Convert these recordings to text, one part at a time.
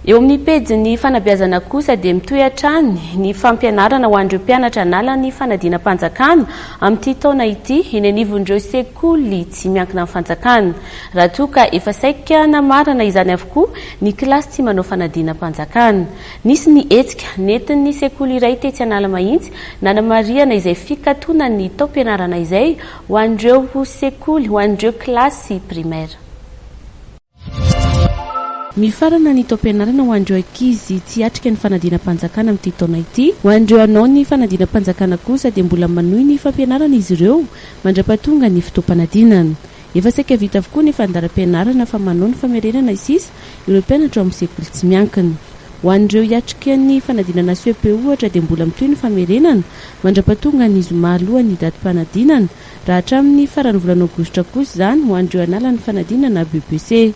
Eo amin'ny pejy ny fanabeazana kosa dia mitohy hatrany ny fampianarana ho an'ireo mpianatra nala ny fanadina-panjakana amin'ity taona ity eny anivon'ireo sekoly tsy miankina amin'ny fanjakana. Raha toa ka efa saika namarana izany avokoa ny kilasy tsy manao fanadina-panjakana. Nisy ny hetsika nentin'ny sekoly iray tetsy Analamahitsy nanamariana izay fikatoana ny taom-pianarana izay ho an'ireo sekoly ho an'ireo kilasy primaire. Mifarana ny taom-pianarana ho an'ireo ankizy tsy hatrika ny fanadina-panjakana amin'ity taona ity. Ho an'ireo anao ny fanadina-panjakana kosa dia mbola manohy ny fampianarana izy ireo mandrapatonga ny fotoam-panadinana. Efa saika vita avokoa ny fandaram-pianarana fa manao ny famerenana isisa ireo mpianatra amin'ny sekoly tsy miankina. Ho an'ireo hiatrika ny fanadinana CEP ohatra dia mbola mitohy ny famerenana mandrapatonga ny zoma alohan'ny datim-panadinana raha hatramin'ny faran'ny volana aogositra kosa izany ho an'ireo anala ny fanadinana BBC.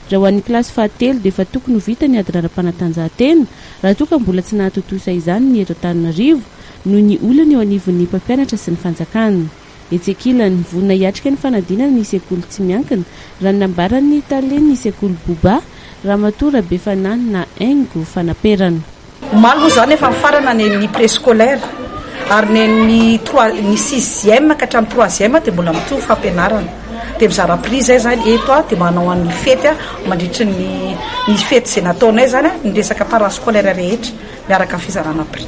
Raha ho an'ny kilasy fahatelo dia efa tokony ho vita ny adinara-panatanjahantena raha toa ka mbola tsy nahatotosa izany ny eto Antananarivo noho ny olana eo anivon'ny mpampianatra sy ny fanjakana. Etsekilany vonina hiatrika ny fanadinana ny sekoly tsy miankina raha nambaran'ny talen'ny College Bouba Ramatoa Befanany na Aingo Fanaperana. Omaly moa zany efa mifarana ny préscolaire ary ny 6e ka hatramin'ny 3e dia mbola mitovy fampianarana. Dia mizara prix zay zany eto dia manao an'ny fety mandritra ny fety izay nataonay zany ny resaka parascolaire rehetra miaraka amin'ny fizarana prix.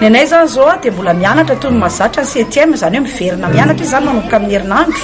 Ny anay zany zao dia mbola mianatra toy ny mahazatra ny 7e zany hoe miverina mianatra izany manomboka amin'ny herinandro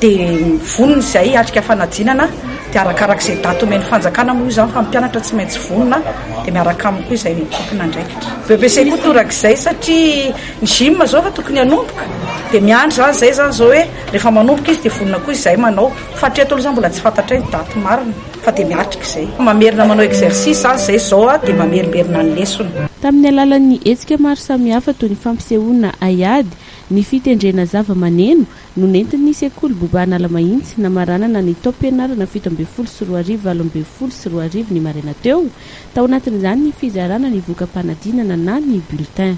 dia vonona izay hatrika fanadinana dia arakarak'izay daty omen'ny fanjakana moa izany fa mpianatra tsy maintsy vonona dia miaraka aminy koa izay tokony andraikitra. BBC koa torak'izay satria ny gym zao fa tokony hanomboka dia miandry zany zay zany zao hoe rehefa manomboka izy dia vonona koa izay manao fa hatreto aloha zany mbola tsy fantatra ny daty marina fa dia miatrika izay. Mamerina manao exercice zany izay zao dia mamerimerina ny lesona. Tamin'ny alalan'ny hetsika maro samihafa toy ny fampisehoana aiady ny fitendrena zava-maneno no nentin'ny College Bouba Analamahitsy namaranana ny taom-pianarana 7/12/2022 ny maraina teo tao anatin'izany ny fizarana ny voka-panadinana na ny bulletin.